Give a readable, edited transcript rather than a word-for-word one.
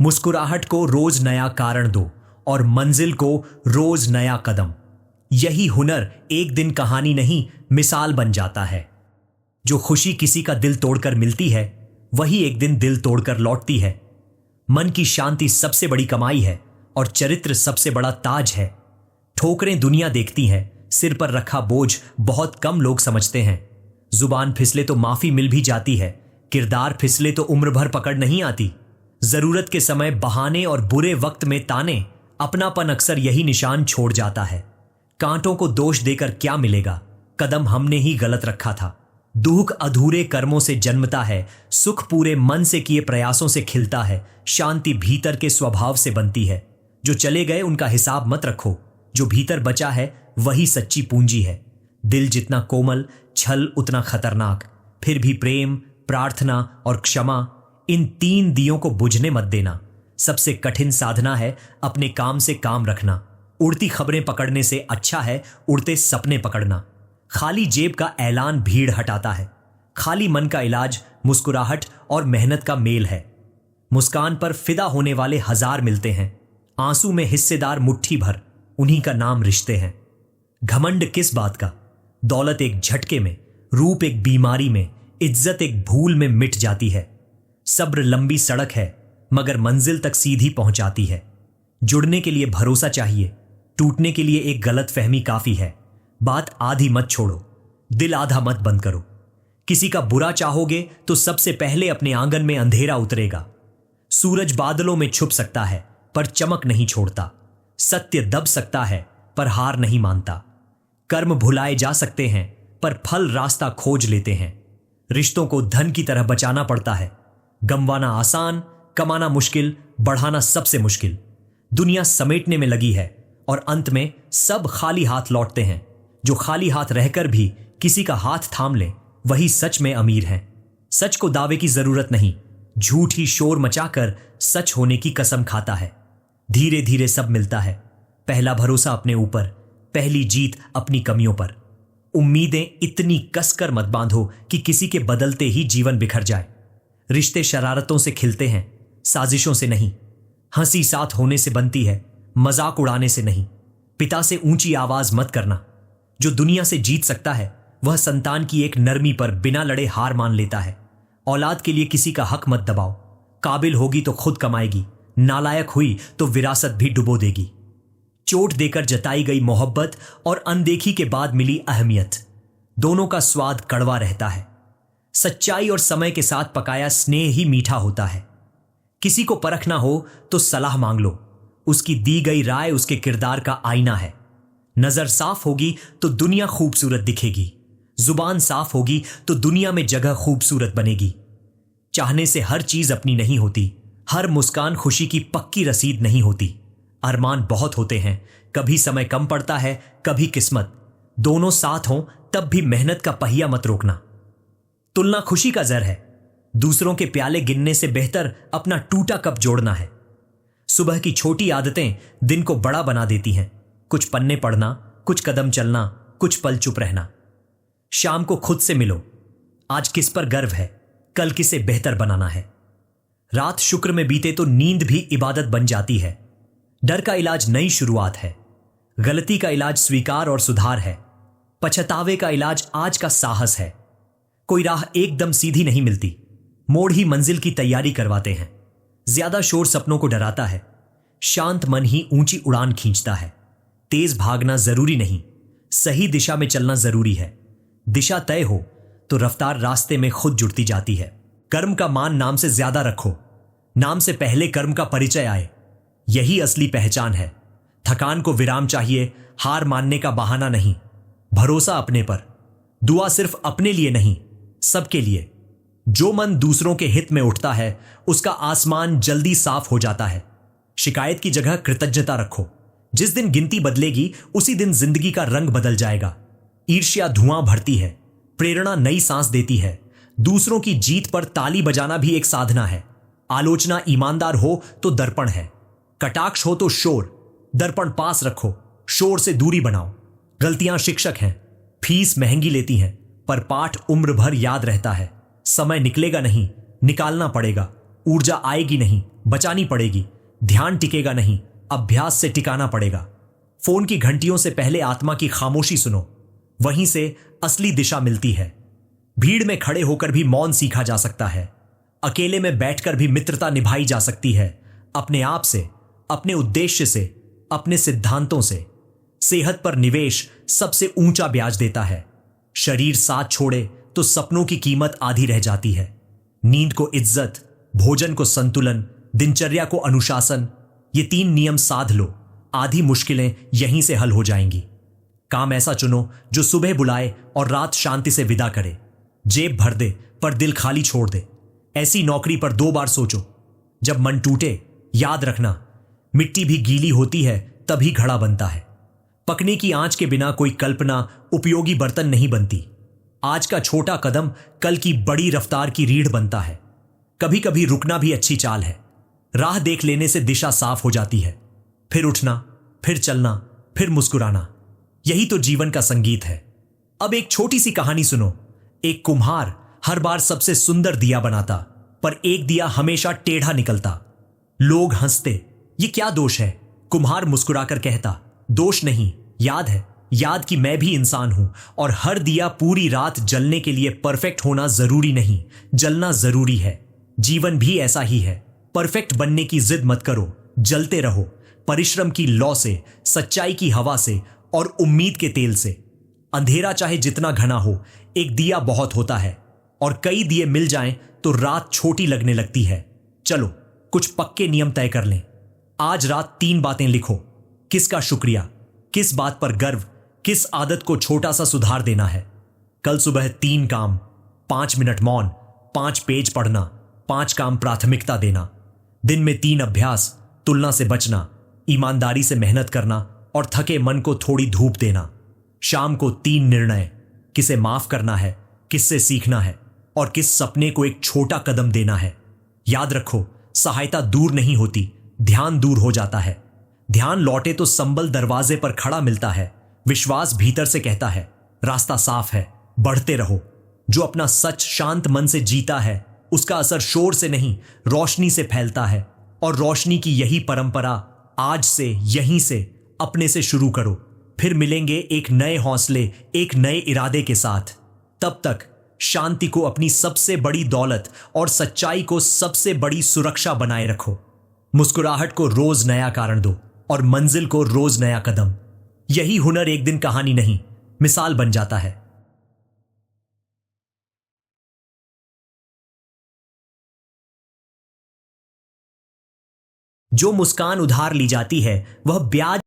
मुस्कुराहट को रोज नया कारण दो और मंजिल को रोज नया कदम। यही हुनर एक दिन कहानी नहीं, मिसाल बन जाता है। जो खुशी किसी का दिल तोड़कर मिलती है, वही एक दिन दिल तोड़कर लौटती है। मन की शांति सबसे बड़ी कमाई है और चरित्र सबसे बड़ा ताज है। ठोकरें दुनिया देखती है, सिर पर रखा बोझ बहुत कम लोग समझते हैं। जुबान फिसले तो माफी मिल भी जाती है, किरदार फिसले तो उम्र भर पकड़ नहीं आती। जरूरत के समय बहाने और बुरे वक्त में ताने, अपनापन अक्सर यही निशान छोड़ जाता है। कांटों को दोष देकर क्या मिलेगा, कदम हमने ही गलत रखा था। दुख अधूरे कर्मों से जन्मता है, सुख पूरे मन से किए प्रयासों से खिलता है। शांति भीतर के स्वभाव से बनती है। जो चले गए उनका हिसाब मत रखो, जो भीतर बचा है वही सच्ची पूंजी है। दिल जितना कोमल, छल उतना खतरनाक। फिर भी प्रेम, प्रार्थना और क्षमा, इन 3 दियों को बुझने मत देना। सबसे कठिन साधना है अपने काम से काम रखना। उड़ती खबरें पकड़ने से अच्छा है उड़ते सपने पकड़ना। खाली जेब का ऐलान भीड़ हटाता है, खाली मन का इलाज मुस्कुराहट और मेहनत का मेल है। मुस्कान पर फिदा होने वाले 1000 मिलते हैं, आंसू में हिस्सेदार मुट्ठी भर, उन्हीं का नाम रिश्ते हैं। घमंड किस बात का, दौलत एक झटके में, रूप एक बीमारी में, इज्जत एक भूल में मिट जाती है। सब्र लंबी सड़क है मगर मंजिल तक सीधी पहुंचाती है। जुड़ने के लिए भरोसा चाहिए, टूटने के लिए एक गलत फहमी काफी है। बात आधी मत छोड़ो, दिल आधा मत बंद करो। किसी का बुरा चाहोगे तो सबसे पहले अपने आंगन में अंधेरा उतरेगा। सूरज बादलों में छुप सकता है पर चमक नहीं छोड़ता। सत्य दब सकता है पर हार नहीं मानता। कर्म भुलाए जा सकते हैं पर फल रास्ता खोज लेते हैं। रिश्तों को धन की तरह बचाना पड़ता है। गंवाना आसान, कमाना मुश्किल, बढ़ाना सबसे मुश्किल। दुनिया समेटने में लगी है और अंत में सब खाली हाथ लौटते हैं। जो खाली हाथ रहकर भी किसी का हाथ थाम ले, वही सच में अमीर हैं। सच को दावे की जरूरत नहीं, झूठ ही शोर मचाकर सच होने की कसम खाता है। धीरे धीरे सब मिलता है। पहला भरोसा अपने ऊपर, पहली जीत अपनी कमियों पर। उम्मीदें इतनी कसकर मत बांधो कि किसी के बदलते ही जीवन बिखर जाए। रिश्ते शरारतों से खिलते हैं, साजिशों से नहीं। हंसी साथ होने से बनती है, मजाक उड़ाने से नहीं। पिता से ऊंची आवाज मत करना। जो दुनिया से जीत सकता है वह संतान की एक नरमी पर बिना लड़े हार मान लेता है। औलाद के लिए किसी का हक मत दबाओ। काबिल होगी तो खुद कमाएगी, नालायक हुई तो विरासत भी डुबो देगी। चोट देकर जताई गई मोहब्बत और अनदेखी के बाद मिली अहमियत, दोनों का स्वाद कड़वा रहता है। सच्चाई और समय के साथ पकाया स्नेह ही मीठा होता है। किसी को परखना हो तो सलाह मांग लो, उसकी दी गई राय उसके किरदार का आईना है। नजर साफ होगी तो दुनिया खूबसूरत दिखेगी, जुबान साफ होगी तो दुनिया में जगह खूबसूरत बनेगी। चाहने से हर चीज अपनी नहीं होती, हर मुस्कान खुशी की पक्की रसीद नहीं होती। अरमान बहुत होते हैं, कभी समय कम पड़ता है, कभी किस्मत। दोनों साथ हों तब भी मेहनत का पहिया मत रोकना। तुलना खुशी का जर है, दूसरों के प्याले गिनने से बेहतर अपना टूटा कप जोड़ना है। सुबह की छोटी आदतें दिन को बड़ा बना देती हैं। कुछ पन्ने पढ़ना, कुछ कदम चलना, कुछ पल चुप रहना। शाम को खुद से मिलो, आज किस पर गर्व है, कल किसे बेहतर बनाना है। रात शुक्र में बीते तो नींद भी इबादत बन जाती है। डर का इलाज नई शुरुआत है, गलती का इलाज स्वीकार और सुधार है, पछतावे का इलाज आज का साहस है। कोई राह एकदम सीधी नहीं मिलती, मोड़ ही मंजिल की तैयारी करवाते हैं। ज्यादा शोर सपनों को डराता है, शांत मन ही ऊंची उड़ान खींचता है। तेज भागना जरूरी नहीं, सही दिशा में चलना जरूरी है। दिशा तय हो तो रफ्तार रास्ते में खुद जुड़ती जाती है। कर्म का मान नाम से ज्यादा रखो, नाम से पहले कर्म का परिचय आए, यही असली पहचान है। थकान को विराम चाहिए, हार मानने का बहाना नहीं। भरोसा अपने पर, दुआ सिर्फ अपने लिए नहीं, सबके लिए। जो मन दूसरों के हित में उठता है उसका आसमान जल्दी साफ हो जाता है। शिकायत की जगह कृतज्ञता रखो, जिस दिन गिनती बदलेगी उसी दिन जिंदगी का रंग बदल जाएगा। ईर्ष्या धुआं भरती है, प्रेरणा नई सांस देती है। दूसरों की जीत पर ताली बजाना भी एक साधना है। आलोचना ईमानदार हो तो दर्पण है, कटाक्ष हो तो शोर। दर्पण पास रखो, शोर से दूरी बनाओ। गलतियां शिक्षक हैं, फीस महंगी लेती हैं, पर पाठ उम्र भर याद रहता है। समय निकलेगा नहीं, निकालना पड़ेगा। ऊर्जा आएगी नहीं, बचानी पड़ेगी। ध्यान टिकेगा नहीं, अभ्यास से टिकाना पड़ेगा। फोन की घंटियों से पहले आत्मा की खामोशी सुनो, वहीं से असली दिशा मिलती है। भीड़ में खड़े होकर भी मौन सीखा जा सकता है। अकेले में बैठकर भी मित्रता निभाई जा सकती है, अपने आप से, अपने उद्देश्य से, अपने सिद्धांतों से। सेहत पर निवेश सबसे ऊंचा ब्याज देता है। शरीर साथ छोड़े तो सपनों की कीमत आधी रह जाती है। नींद को इज्जत, भोजन को संतुलन, दिनचर्या को अनुशासन, ये 3 नियम साध लो, आधी मुश्किलें यहीं से हल हो जाएंगी। काम ऐसा चुनो जो सुबह बुलाए और रात शांति से विदा करे। जेब भर दे पर दिल खाली छोड़ दे। ऐसी नौकरी पर 2 बार सोचो। जब मन टूटे, याद रखना, मिट्टी भी गीली होती है तभी घड़ा बनता है। पकने की आंच के बिना कोई कल्पना उपयोगी बर्तन नहीं बनती। आज का छोटा कदम कल की बड़ी रफ्तार की रीढ़ बनता है। कभी कभी रुकना भी अच्छी चाल है। राह देख लेने से दिशा साफ हो जाती है। फिर उठना, फिर चलना, फिर मुस्कुराना, यही तो जीवन का संगीत है। अब एक छोटी सी कहानी सुनो। एक कुम्हार हर बार सबसे सुंदर दिया बनाता, पर एक दिया हमेशा टेढ़ा निकलता। लोग हंसते, ये क्या दोष है? कुम्हार मुस्कुराकर कहता, दोष नहीं, याद है, याद कि मैं भी इंसान हूं और हर दिया पूरी रात जलने के लिए परफेक्ट होना जरूरी नहीं, जलना जरूरी है। जीवन भी ऐसा ही है। परफेक्ट बनने की जिद मत करो, जलते रहो, परिश्रम की लौ से, सच्चाई की हवा से और उम्मीद के तेल से। अंधेरा चाहे जितना घना हो, एक दिया बहुत होता है, और कई दिए मिल जाएं तो रात छोटी लगने लगती है। चलो कुछ पक्के नियम तय कर लें। आज रात 3 बातें लिखो। किसका शुक्रिया, किस बात पर गर्व, किस आदत को छोटा सा सुधार देना है। कल सुबह 3 काम, 5 मिनट मौन, 5 पेज पढ़ना, 5 काम प्राथमिकता देना। दिन में 3 अभ्यास, तुलना से बचना, ईमानदारी से मेहनत करना और थके मन को थोड़ी धूप देना। शाम को 3 निर्णय, किसे माफ करना है, किससे सीखना है और किस सपने को एक छोटा कदम देना है। याद रखो, सहायता दूर नहीं होती, ध्यान दूर हो जाता है। ध्यान लौटे तो संबल दरवाजे पर खड़ा मिलता है। विश्वास भीतर से कहता है, रास्ता साफ है, बढ़ते रहो। जो अपना सच शांत मन से जीता है, उसका असर शोर से नहीं, रोशनी से फैलता है। और रोशनी की यही परंपरा आज से, यहीं से, अपने से शुरू करो। फिर मिलेंगे एक नए हौसले, एक नए इरादे के साथ। तब तक शांति को अपनी सबसे बड़ी दौलत और सच्चाई को सबसे बड़ी सुरक्षा बनाए रखो। मुस्कुराहट को रोज नया कारण दो और मंजिल को रोज नया कदम। यही हुनर एक दिन कहानी नहीं, मिसाल बन जाता है। जो मुस्कान उधार ली जाती है, वह ब्याज